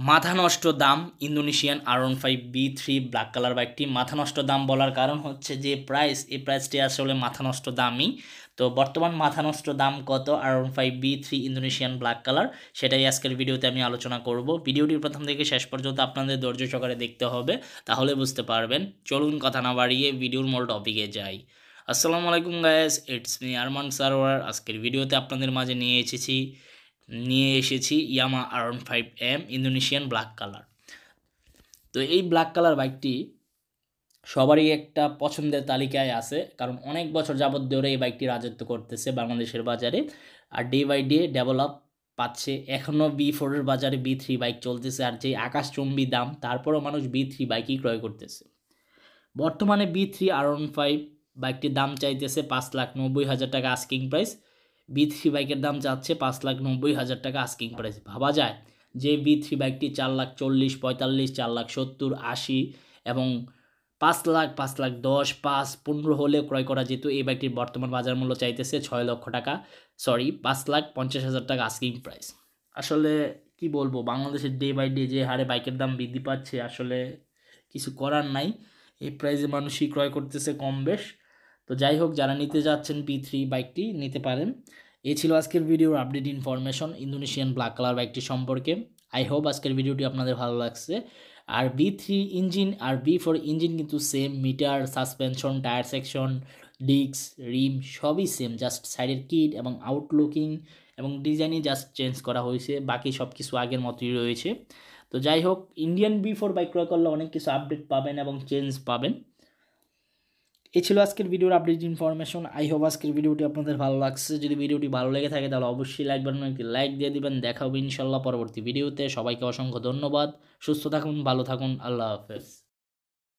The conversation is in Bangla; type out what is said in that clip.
মাথা নষ্ট দাম ইন্দোনেশিয়ান R15B3 ব্ল্যাক কালার বাইকটি। মাথা নষ্ট দাম বলার কারণ হচ্ছে যে এই প্রাইসটি আসলে মাথা নষ্ট দামই। তো বর্তমান মাথা নষ্ট দাম কত R15B3 ইন্দোনেশিয়ান ব্ল্যাক কালার, সেটাই আজকের ভিডিওতে আমি আলোচনা করব। ভিডিওটির প্রথম থেকে শেষ পর্যন্ত আপনাদের ধৈর্য সহকারে দেখতে হবে, তাহলে বুঝতে পারবেন। চলুন কথা না বাড়িয়ে ভিডিওর মূল টপিকে যাই। আসসালামু আলাইকুম guys, it's me Arman Sarwar. আজকের ভিডিওতে আপনাদের মাঝে নিয়ে এসেছি ইয়ামা R15M ইন্দোনেশিয়ান ব্ল্যাক কালার। তো এই ব্ল্যাক কালার বাইকটি সবারই একটা পছন্দের তালিকায় আছে, কারণ অনেক বছর যাবত ধরে এই বাইকটি রাজত্ব করতেছে বাংলাদেশের বাজারে, আর ডে বাই ডে ডেভেলপ পাচ্ছে। এখনও B4 বাজারে B3 বাইক চলতেছে, আর যে আকাশচুম্বী দাম, তারপরও মানুষ B3 বাইকই ক্রয় করতেছে। বর্তমানে B3 R15 বাইকটির দাম চাইতেছে 5,90,000 টাকা আস্কিং প্রাইস। B3 বাইকের দাম যাচ্ছে 5,90,000 টাকা আস্কিং প্রাইস। ভাবা যায় যে B3 বাইকটি 4,40,000, 45,000, 4,70,000, 80 এবং 5,00,000, 5,10,000, 5,15 হলে ক্রয় করা যেত। এই বাইকটির বর্তমান বাজার মূল্য চাইতেছে 6 লক্ষ টাকা, 5,50,000 টাকা আস্কিং প্রাইস। আসলে কি বলবো, বাংলাদেশের ডে বাই ডে যে হারে বাইকের দাম বৃদ্ধি পাচ্ছে, আসলে কিছু করার নাই। এই প্রাইসে মানুষই ক্রয় করতেছে কম বেশ। তো যাই হোক, যারা নিতে যাচ্ছেন B3 বাইকটি নিতে পারেন। এই ছিল আজকের ভিডিওর update information Indonesian black colour বাইকটি সম্পর্কে। আই হোপ আজকের ভিডিওটি আপনাদের ভালো লাগছে। আর B3 ইঞ্জিন আর B4 ইঞ্জিন কিন্তু same, meter, suspension, tyre section, disc, rim সবই সেম, জাস্ট সাইডের কিট এবং আউটলুকিং এবং ডিজাইনই জাস্ট চেঞ্জ করা হয়েছে, বাকি সব কিছু আগের মতোই রয়েছে। তো যাই হোক, ইন্ডিয়ান B4 বাইক ক্রয় করলে অনেক কিছু আপডেট পাবেন এবং চেঞ্জ পাবেন। এই ছিল আজকের ভিডিওর আপডেট ইনফরমেশন। আই হোপ আজকের ভিডিওটি আপনাদের ভালো লাগছে। যদি ভিডিওটি ভালো লেগে থাকে তাহলে অবশ্যই লাইক বাটনে একটি লাইক দিয়ে দিবেন। দেখা হবে ইনশাল্লাহ পরবর্তী ভিডিওতে। সবাইকে অসংখ্য ধন্যবাদ। সুস্থ থাকুন, ভালো থাকুন, আল্লাহ হাফেজ।